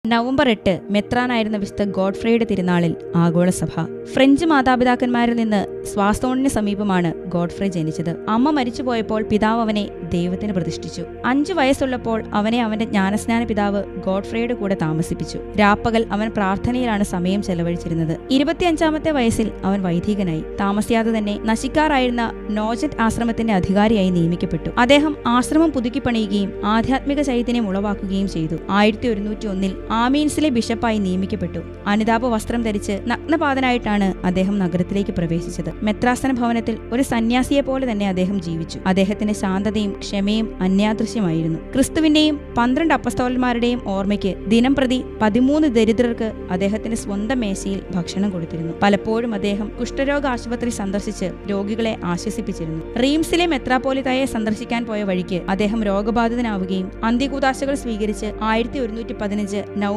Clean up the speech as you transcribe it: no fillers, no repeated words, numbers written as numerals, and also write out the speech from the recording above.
November 8 മെത്രാനായിരുന്ന വിശുദ്ധ ഗോഡ്ഫ്രേയുടെ തിരുനാളിൽ ആഗോളസഭ. French മാതാപിതാക്കന്മാരിൽ നിന്ന് സ്വാസോണിന് സമീപമാണ് ഗോഡ്ഫ്രേ ജനിച്ചത്. അമ്മ മരിച്ചുപോയപ്പോൾ പിതാവ് അവനെ ദൈവത്തിന് പ്രതിഷ്ഠിച്ചു. 5 വയസ്സുള്ളപ്പോൾ അവനെ അവന്റെ ജ്ഞാനസ്നാന പിതാവ് ഗോഡ്ഫ്രേയുടെ കൂടെ താമസിപ്പിച്ചു. രാപ്പകൽ അവൻ പ്രാർത്ഥനയിലാണ് സമയം ചെലവഴിച്ചിരുന്നത്. 25-ാമത്തെ വയസ്സിൽ അവൻ വൈദികനായി. താമസിയാതെ തന്നെ നശിക്കാറായിരുന്ന നോജറ്റ് ആശ്രമത്തിന്റെ അധികാരിയായി നിയമിക്കപ്പെട്ടു. അദ്ദേഹം ആശ്രമം പുതുക്കിപ്പണിയുകയും ആധ്യാത്മിക ചൈതന്യം ഉളവാക്കുകയും ചെയ്തു. 1101-ൽ ആമീൻസിലെ ബിഷപ്പായി നിയമിക്കപ്പെട്ടു. അനുതാപ വസ്ത്രം ധരിച്ച് നഗ്നപാതനായിട്ടാണ് അദ്ദേഹം നഗരത്തിലേക്ക് പ്രവേശിച്ചത്. മെത്രാസന ഭവനത്തിൽ ഒരു സന്യാസിയെ പോലെ തന്നെ അദ്ദേഹം ജീവിച്ചു. അദ്ദേഹത്തിന്റെ ശാന്തതയും ക്ഷമയും അന്യാദൃശ്യമായിരുന്നു. ക്രിസ്തുവിന്റെയും 12 അപ്പസ്തോലന്മാരുടെയും ഓർമ്മയ്ക്ക് ദിനംപ്രതി 13 ദരിദ്രർക്ക് അദ്ദേഹത്തിന്റെ സ്വന്തം മേശയിൽ ഭക്ഷണം കൊടുത്തിരുന്നു. പലപ്പോഴും അദ്ദേഹം കുഷ്ഠരോഗ ആശുപത്രി സന്ദർശിച്ച് രോഗികളെ ആശ്വസിപ്പിച്ചിരുന്നു. റീംസിലെ മെത്രാപ്പോലിത്തായെ സന്ദർശിക്കാൻ പോയ വഴിക്ക് അദ്ദേഹം രോഗബാധിതനാവുകയും അന്ത്യകൂദാശകൾ സ്വീകരിച്ച് 1115 നവംബർ